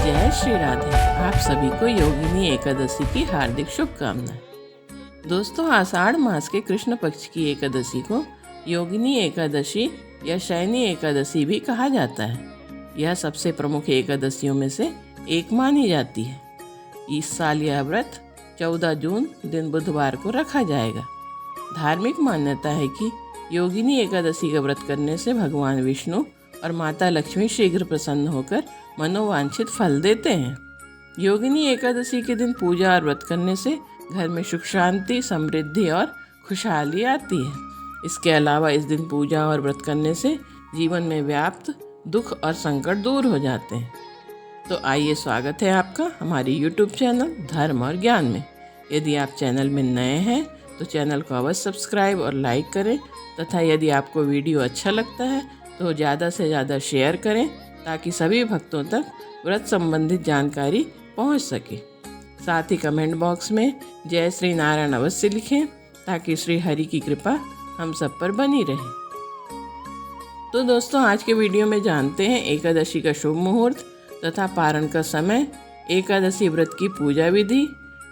जय श्री राधे। आप सभी को योगिनी एकादशी की हार्दिक शुभकामनाएं। दोस्तों, आषाढ़ मास के कृष्ण पक्ष की एकादशी को योगिनी एकादशी या शयनी एकादशी भी कहा जाता है। यह सबसे प्रमुख एकादशियों में से एक मानी जाती है। इस साल यह व्रत 14 जून दिन बुधवार को रखा जाएगा। धार्मिक मान्यता है कि योगिनी एकादशी का व्रत करने से भगवान विष्णु और माता लक्ष्मी शीघ्र प्रसन्न होकर मनोवांछित फल देते हैं। योगिनी एकादशी के दिन पूजा और व्रत करने से घर में सुख शांति, समृद्धि और खुशहाली आती है। इसके अलावा इस दिन पूजा और व्रत करने से जीवन में व्याप्त दुख और संकट दूर हो जाते हैं। तो आइए, स्वागत है आपका हमारी YouTube चैनल धर्म और ज्ञान में। यदि आप चैनल में नए हैं तो चैनल को अवश्य सब्सक्राइब और लाइक करें, तथा यदि आपको वीडियो अच्छा लगता है तो ज़्यादा से ज़्यादा शेयर करें ताकि सभी भक्तों तक व्रत संबंधित जानकारी पहुंच सके। साथ ही कमेंट बॉक्स में जय श्री नारायण अवश्य लिखें ताकि श्री हरि की कृपा हम सब पर बनी रहे। तो दोस्तों, आज के वीडियो में जानते हैं एकादशी का शुभ मुहूर्त तथा पारण का समय, एकादशी व्रत की पूजा विधि,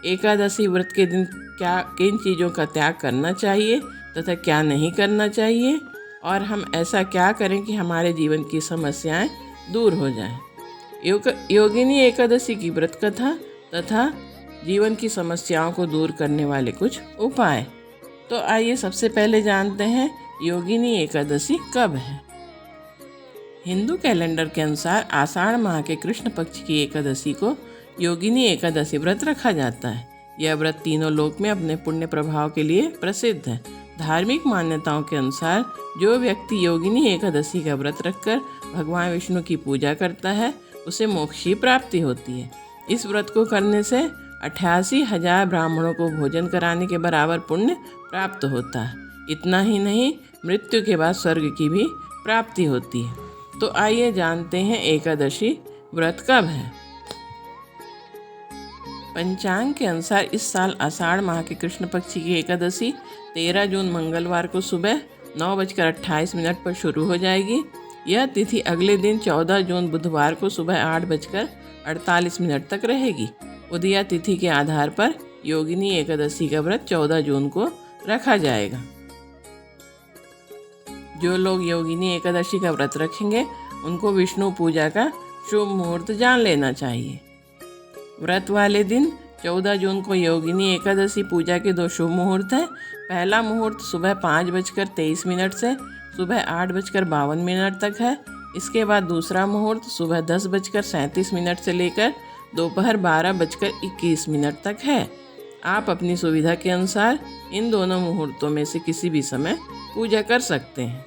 एकादशी व्रत के दिन किन चीज़ों का त्याग करना चाहिए तथा क्या नहीं करना चाहिए, और हम ऐसा क्या करें कि हमारे जीवन की समस्याएं दूर हो जाएं। योगिनी एकादशी की व्रत कथा तथा जीवन की समस्याओं को दूर करने वाले कुछ उपाय। तो आइए सबसे पहले जानते हैं योगिनी एकादशी कब है। हिंदू कैलेंडर के अनुसार आषाढ़ माह के कृष्ण पक्ष की एकादशी को योगिनी एकादशी व्रत रखा जाता है। यह व्रत तीनों लोक में अपने पुण्य प्रभाव के लिए प्रसिद्ध है। धार्मिक मान्यताओं के अनुसार जो व्यक्ति योगिनी एकादशी का व्रत रखकर भगवान विष्णु की पूजा करता है उसे मोक्ष की प्राप्ति होती है। इस व्रत को करने से 88,000 ब्राह्मणों को भोजन कराने के बराबर पुण्य प्राप्त होता है। इतना ही नहीं, मृत्यु के बाद स्वर्ग की भी प्राप्ति होती है। तो आइए जानते हैं एकादशी व्रत कब है। पंचांग के अनुसार इस साल आषाढ़ माह के कृष्ण पक्ष की एकादशी 13 जून मंगलवार को सुबह 9:28 पर शुरू हो जाएगी। यह तिथि अगले दिन 14 जून बुधवार को सुबह 8:48 तक रहेगी। उदया तिथि के आधार पर योगिनी एकादशी का व्रत 14 जून को रखा जाएगा। जो लोग योगिनी एकादशी का व्रत रखेंगे उनको विष्णु पूजा का शुभ मुहूर्त जान लेना चाहिए। व्रत वाले दिन 14 जून को योगिनी एकादशी पूजा के 2 शुभ मुहूर्त हैं। पहला मुहूर्त सुबह 5:23 से सुबह 8:52 तक है। इसके बाद दूसरा मुहूर्त सुबह 10:37 से लेकर दोपहर 12:21 तक है। आप अपनी सुविधा के अनुसार इन दोनों मुहूर्तों में से किसी भी समय पूजा कर सकते हैं।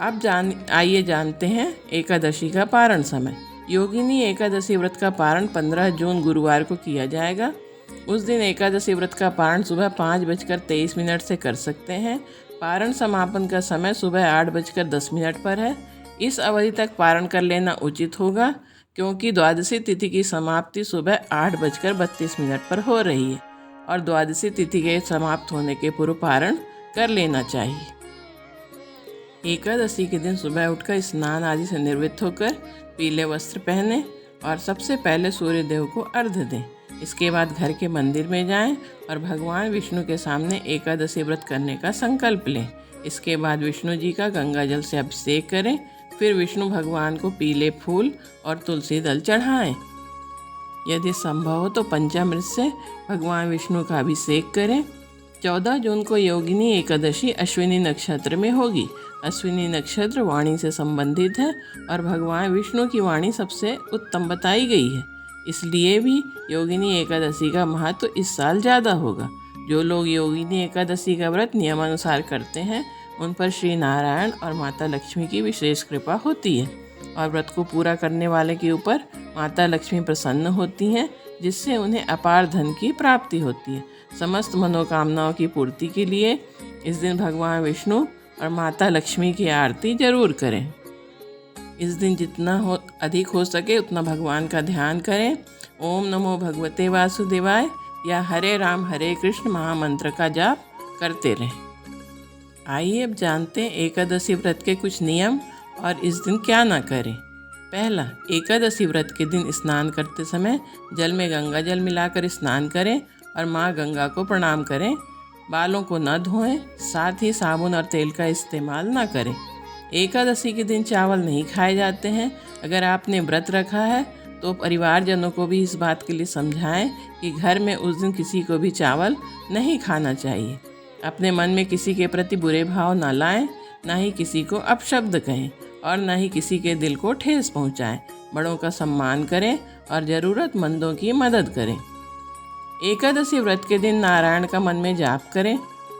अब आइए जानते हैं एकादशी का पारण समय। योगिनी एकादशी व्रत का पारण 15 जून गुरुवार को किया जाएगा। उस दिन एकादशी व्रत का पारण सुबह 5:23 से कर सकते हैं। पारण समापन का समय सुबह 8:10 पर है। इस अवधि तक पारण कर लेना उचित होगा क्योंकि द्वादशी तिथि की समाप्ति सुबह 8:32 पर हो रही है और द्वादशी तिथि के समाप्त होने के पूर्व पारण कर लेना चाहिए। एकादशी के दिन सुबह उठकर स्नान आदि से निवृत्त होकर पीले वस्त्र पहने और सबसे पहले सूर्य देव को अर्घ्य दें। इसके बाद घर के मंदिर में जाएं और भगवान विष्णु के सामने एकादशी व्रत करने का संकल्प लें। इसके बाद विष्णु जी का गंगा जल से अभिषेक करें। फिर विष्णु भगवान को पीले फूल और तुलसी दल चढ़ाएं। यदि संभव हो तो पंचामृत से भगवान विष्णु का अभिषेक करें। 14 जून को योगिनी एकादशी अश्विनी नक्षत्र में होगी। अश्विनी नक्षत्र वाणी से संबंधित है और भगवान विष्णु की वाणी सबसे उत्तम बताई गई है। इसलिए भी योगिनी एकादशी का महत्व इस साल ज़्यादा होगा। जो लोग योगिनी एकादशी का व्रत नियमानुसार करते हैं उन पर श्री नारायण और माता लक्ष्मी की विशेष कृपा होती है और व्रत को पूरा करने वाले के ऊपर माता लक्ष्मी प्रसन्न होती हैं, जिससे उन्हें अपार धन की प्राप्ति होती है। समस्त मनोकामनाओं की पूर्ति के लिए इस दिन भगवान विष्णु और माता लक्ष्मी की आरती जरूर करें। इस दिन जितना अधिक हो सके उतना भगवान का ध्यान करें। ओम नमो भगवते वासुदेवाय या हरे राम हरे कृष्ण महामंत्र का जाप करते रहें। आइए अब जानते हैं एकादशी व्रत के कुछ नियम और इस दिन क्या ना करें। पहला, एकादशी व्रत के दिन स्नान करते समय जल में गंगा जल मिलाकर स्नान करें और माँ गंगा को प्रणाम करें। बालों को न धोएं, साथ ही साबुन और तेल का इस्तेमाल न करें। एकादशी के दिन चावल नहीं खाए जाते हैं। अगर आपने व्रत रखा है तो परिवारजनों को भी इस बात के लिए समझाएं कि घर में उस दिन किसी को भी चावल नहीं खाना चाहिए। अपने मन में किसी के प्रति बुरे भाव न लाएं, ना ही किसी को अपशब्द कहें और ना ही किसी के दिल को ठेस पहुंचाएं। बड़ों का सम्मान करें और ज़रूरतमंदों की मदद करें। एकादशी व्रत के दिन नारायण का मन में जाप करें,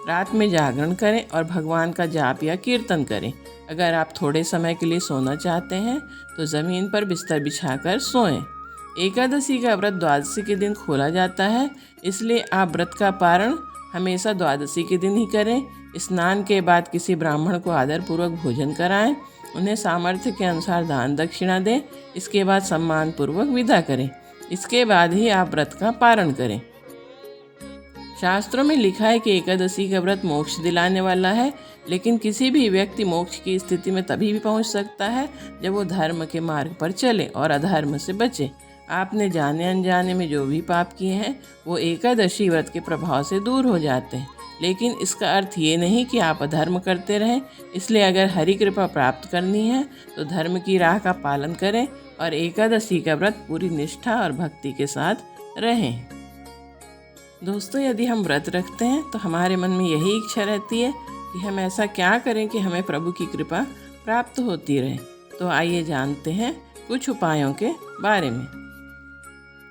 रात में जागरण करें और भगवान का जाप या कीर्तन करें। अगर आप थोड़े समय के लिए सोना चाहते हैं तो ज़मीन पर बिस्तर बिछाकर सोएं। एकादशी का व्रत द्वादशी के दिन खोला जाता है, इसलिए आप व्रत का पारण हमेशा द्वादशी के दिन ही करें। स्नान के बाद किसी ब्राह्मण को आदरपूर्वक भोजन कराएं, उन्हें सामर्थ्य के अनुसार दान दक्षिणा दें। इसके बाद सम्मानपूर्वक विदा करें। इसके बाद ही आप व्रत का पारण करें। शास्त्रों में लिखा है कि एकादशी का व्रत मोक्ष दिलाने वाला है, लेकिन किसी भी व्यक्ति मोक्ष की स्थिति में तभी भी पहुंच सकता है जब वो धर्म के मार्ग पर चले और अधर्म से बचे। आपने जाने अनजाने में जो भी पाप किए हैं वो एकादशी व्रत के प्रभाव से दूर हो जाते हैं, लेकिन इसका अर्थ ये नहीं कि आप अधर्म करते रहें। इसलिए अगर हरि कृपा प्राप्त करनी है तो धर्म की राह का पालन करें और एकादशी का व्रत पूरी निष्ठा और भक्ति के साथ रहें। दोस्तों, यदि हम व्रत रखते हैं तो हमारे मन में यही इच्छा रहती है कि हम ऐसा क्या करें कि हमें प्रभु की कृपा प्राप्त होती रहे। तो आइए जानते हैं कुछ उपायों के बारे में।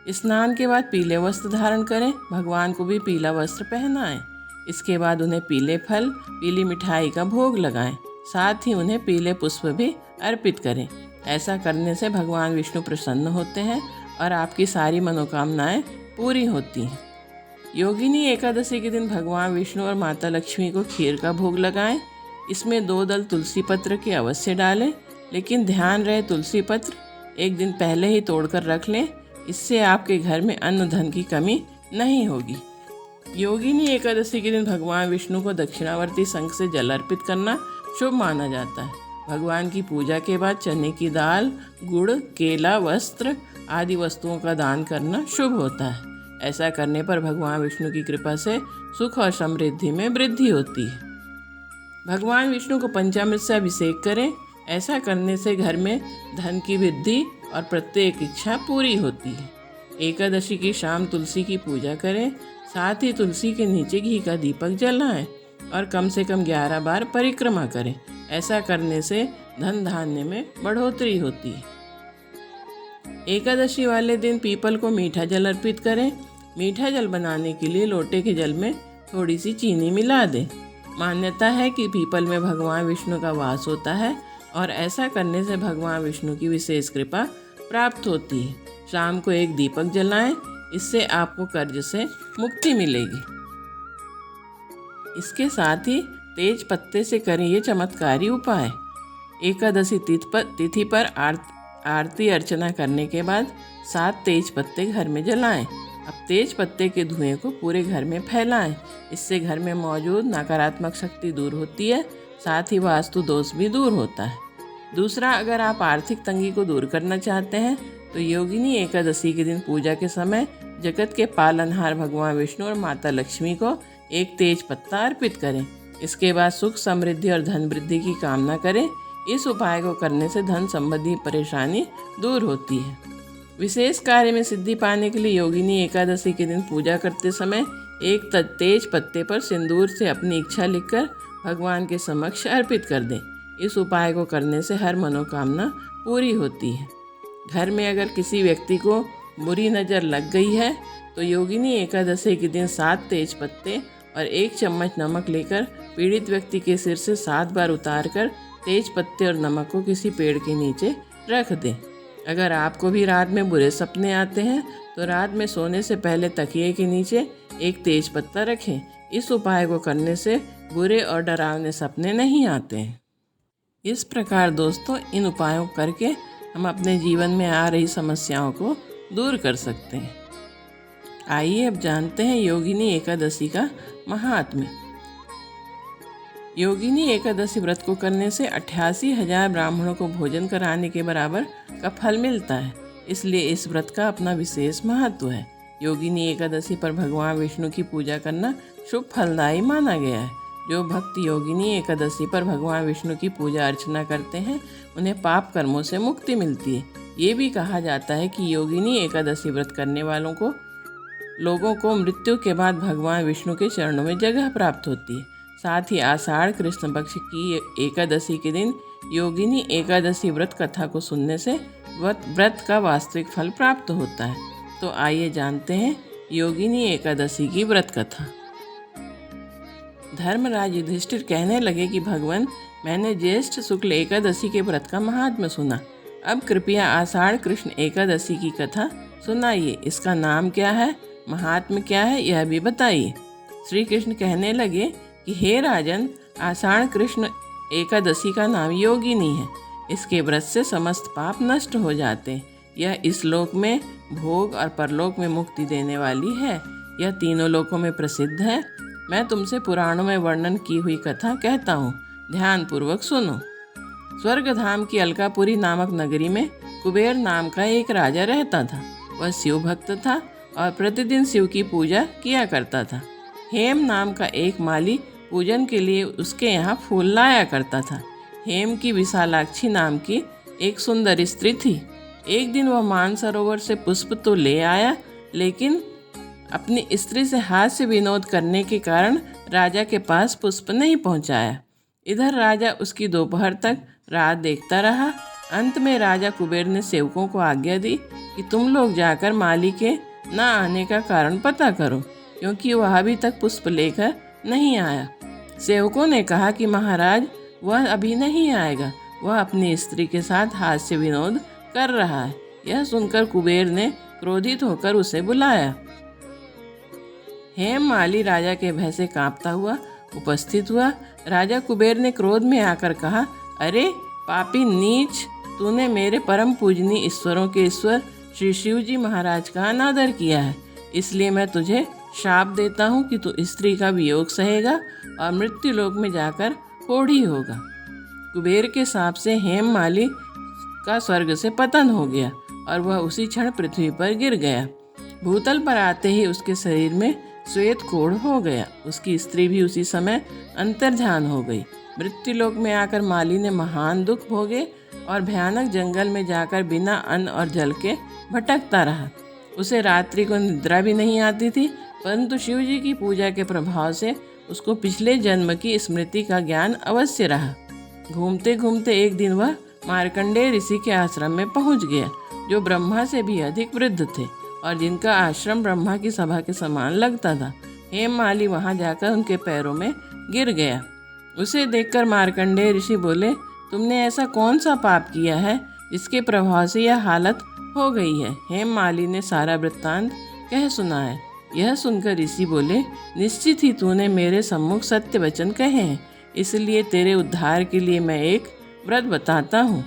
स्नान के बाद पीले वस्त्र धारण करें, भगवान को भी पीला वस्त्र पहनाएं। इसके बाद उन्हें पीले फल, पीली मिठाई का भोग लगाएं। साथ ही उन्हें पीले पुष्प भी अर्पित करें। ऐसा करने से भगवान विष्णु प्रसन्न होते हैं और आपकी सारी मनोकामनाएं पूरी होती हैं। योगिनी एकादशी के दिन भगवान विष्णु और माता लक्ष्मी को खीर का भोग लगाएं। इसमें 2 दल तुलसी पत्र के अवश्य डालें, लेकिन ध्यान रहे तुलसी पत्र एक दिन पहले ही तोड़कर रख लें। इससे आपके घर में अन्न धन की कमी नहीं होगी। योगिनी एकादशी के दिन भगवान विष्णु को दक्षिणावर्ती शंख से जल अर्पित करना शुभ माना जाता है। भगवान की पूजा के बाद चने की दाल, गुड़, केला, वस्त्र आदि वस्तुओं का दान करना शुभ होता है। ऐसा करने पर भगवान विष्णु की कृपा से सुख और समृद्धि में वृद्धि होती है। भगवान विष्णु को पंचामृत से अभिषेक करें। ऐसा करने से घर में धन की वृद्धि और प्रत्येक इच्छा पूरी होती है। एकादशी की शाम तुलसी की पूजा करें। साथ ही तुलसी के नीचे घी का दीपक जलाएं और कम से कम 11 बार परिक्रमा करें। ऐसा करने से धन धान्य में बढ़ोतरी होती है। एकादशी वाले दिन पीपल को मीठा जल अर्पित करें। मीठा जल बनाने के लिए लोटे के जल में थोड़ी सी चीनी मिला दें। मान्यता है कि पीपल में भगवान विष्णु का वास होता है और ऐसा करने से भगवान विष्णु की विशेष कृपा प्राप्त होती है। शाम को एक दीपक जलाएं, इससे आपको कर्ज से मुक्ति मिलेगी। इसके साथ ही तेज पत्ते से करें ये चमत्कारी उपाय। एकादशी तिथि पर आरती अर्चना करने के बाद 7 तेज पत्ते घर में जलाएं। अब तेज पत्ते के धुएं को पूरे घर में फैलाएं। इससे घर में मौजूद नकारात्मक शक्ति दूर होती है, साथ ही वास्तु दोष भी दूर होता है। दूसरा, अगर आप आर्थिक तंगी को दूर करना चाहते हैं तो योगिनी एकादशी के दिन पूजा के समय जगत के पालनहार भगवान विष्णु और माता लक्ष्मी को एक तेज पत्ता अर्पित करें। इसके बाद सुख, समृद्धि और धन वृद्धि की कामना करें। इस उपाय को करने से धन संबंधी परेशानी दूर होती है। विशेष कार्य में सिद्धि पाने के लिए योगिनी एकादशी के दिन पूजा करते समय एक तेज पत्ते पर सिंदूर से अपनी इच्छा लिखकर भगवान के समक्ष अर्पित कर दें। इस उपाय को करने से हर मनोकामना पूरी होती है। घर में अगर किसी व्यक्ति को बुरी नज़र लग गई है तो योगिनी एकादशी के दिन 7 तेज पत्ते और 1 चम्मच नमक लेकर पीड़ित व्यक्ति के सिर से 7 बार उतारकर तेज पत्ते और नमक को किसी पेड़ के नीचे रख दें। अगर आपको भी रात में बुरे सपने आते हैं तो रात में सोने से पहले तकिए के नीचे एक तेज पत्ता रखें। इस उपाय को करने से बुरे और डरावने सपने नहीं आते हैं। इस प्रकार दोस्तों, इन उपायों करके हम अपने जीवन में आ रही समस्याओं को दूर कर सकते हैं। आइए अब जानते हैं योगिनी एकादशी का महात्म्य। योगिनी एकादशी व्रत को करने से 88,000 ब्राह्मणों को भोजन कराने के बराबर का फल मिलता है, इसलिए इस व्रत का अपना विशेष महत्व है। योगिनी एकादशी पर भगवान विष्णु की पूजा करना शुभ फलदायी माना गया है। जो भक्त योगिनी एकादशी पर भगवान विष्णु की पूजा अर्चना करते हैं उन्हें पाप कर्मों से मुक्ति मिलती है। ये भी कहा जाता है कि योगिनी एकादशी व्रत करने लोगों को मृत्यु के बाद भगवान विष्णु के चरणों में जगह प्राप्त होती है। साथ ही आषाढ़ कृष्ण पक्ष की एकादशी के दिन योगिनी एकादशी व्रत कथा को सुनने से व्रत का वास्तविक फल प्राप्त होता है। तो आइए जानते हैं योगिनी एकादशी की व्रत कथा। धर्मराज युधिष्ठिर कहने लगे कि भगवान, मैंने ज्येष्ठ शुक्ल एकादशी के व्रत का महात्म्य सुना। अब कृपया आषाढ़ कृष्ण एकादशी की कथा सुनाइए। इसका नाम क्या है, महात्म्य क्या है, यह भी बताइए। श्री कृष्ण कहने लगे कि हे राजन, आषाढ़ कृष्ण एकादशी का नाम योगिनी है। इसके व्रत से समस्त पाप नष्ट हो जाते हैं। यह इस लोक में भोग और परलोक में मुक्ति देने वाली है। यह तीनों लोकों में प्रसिद्ध है। मैं तुमसे पुराणों में वर्णन की हुई कथा कहता हूँ, ध्यान पूर्वक सुनो। स्वर्गधाम की अलकापुरी नामक नगरी में कुबेर नाम का एक राजा रहता था। वह शिव भक्त था और प्रतिदिन शिव की पूजा किया करता था। हेम नाम का एक माली पूजन के लिए उसके यहाँ फूल लाया करता था। हेम की विशालाक्षी नाम की एक सुंदर स्त्री थी। एक दिन वह मानसरोवर से पुष्प तो ले आया, लेकिन अपनी स्त्री से हास्य विनोद करने के कारण राजा के पास पुष्प नहीं पहुँचाया। इधर राजा उसकी दोपहर तक राह देखता रहा। अंत में राजा कुबेर ने सेवकों को आज्ञा दी कि तुम लोग जाकर माली के न आने का कारण पता करो, क्योंकि वह अभी तक पुष्प लेकर नहीं आया। सेवकों ने कहा कि महाराज, वह अभी नहीं आएगा, वह अपनी स्त्री के साथ हास्य विनोद कर रहा है। यह सुनकर कुबेर ने क्रोधित होकर उसे बुलाया। हेम माली राजा के भय से कांपता हुआ उपस्थित हुआ। राजा कुबेर ने क्रोध में आकर कहा, अरे पापी नीच, तूने मेरे परम पूजनीय ईश्वरों के ईश्वर श्री शिव जी महाराज का अनादर किया है। इसलिए मैं तुझे शाप देता हूँ कि तू स्त्री का वियोग सहेगा और मृत्यु लोक में जाकर कोढ़ी होगा। कुबेर के शाप से हेम माली का स्वर्ग से पतन हो गया और वह उसी क्षण पृथ्वी पर गिर गया। भूतल पर आते ही उसके शरीर में श्वेत कोढ़ हो गया। उसकी स्त्री भी उसी समय अंतर्धान हो गई। मृत्यु लोक में आकर माली ने महान दुख भोगे और भयानक जंगल में जाकर बिना अन्न और जल के भटकता रहा। उसे रात्रि को निद्रा भी नहीं आती थी, परंतु शिव जी की पूजा के प्रभाव से उसको पिछले जन्म की स्मृति का ज्ञान अवश्य रहा। घूमते घूमते एक दिन वह मार्कंडेय ऋषि के आश्रम में पहुंच गया, जो ब्रह्मा से भी अधिक वृद्ध थे और जिनका आश्रम ब्रह्मा की सभा के समान लगता था। हेम माली वहां जाकर उनके पैरों में गिर गया। उसे देखकर मार्कंडेय ऋषि बोले, तुमने ऐसा कौन सा पाप किया है जिसके प्रभाव से यह हालत हो गई है। हेम माली ने सारा वृत्तांत कह सुनाया। यह सुनकर ऋषि बोले, निश्चित ही तूने मेरे सम्मुख सत्य वचन कहे हैं, इसलिए तेरे उद्धार के लिए मैं एक व्रत बताता हूँ।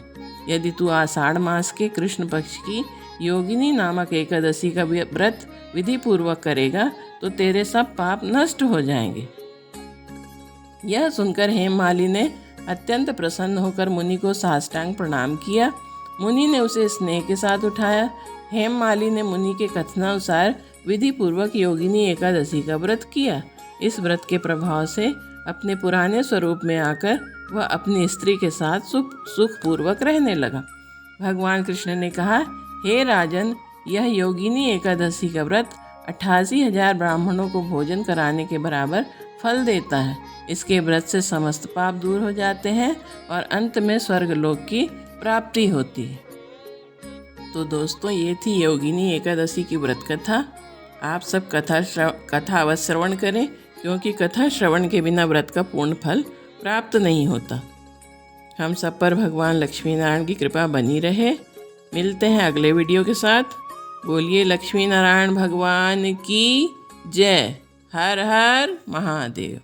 यदि तू आषाढ़ मास के कृष्ण पक्ष की योगिनी नामक एकादशी का व्रत विधि पूर्वक करेगा तो तेरे सब पाप नष्ट हो जाएंगे। यह सुनकर हेममाली ने अत्यंत प्रसन्न होकर मुनि को साष्टांग प्रणाम किया। मुनि ने उसे स्नेह के साथ उठाया। हेममाली ने मुनि के कथनानुसार विधि पूर्वक योगिनी एकादशी का व्रत किया। इस व्रत के प्रभाव से अपने पुराने स्वरूप में आकर वह अपनी स्त्री के साथ सुखपूर्वक रहने लगा। भगवान कृष्ण ने कहा, हे राजन, यह योगिनी एकादशी का व्रत 88,000 ब्राह्मणों को भोजन कराने के बराबर फल देता है। इसके व्रत से समस्त पाप दूर हो जाते हैं और अंत में स्वर्गलोक की प्राप्ति होती है। तो दोस्तों, ये थी योगिनी एकादशी की व्रत कथा। आप सब कथा अवश्य श्रवण करें, क्योंकि कथा श्रवण के बिना व्रत का पूर्ण फल प्राप्त नहीं होता। हम सब पर भगवान लक्ष्मी नारायण की कृपा बनी रहे। मिलते हैं अगले वीडियो के साथ। बोलिए लक्ष्मी नारायण भगवान की जय। हर हर महादेव।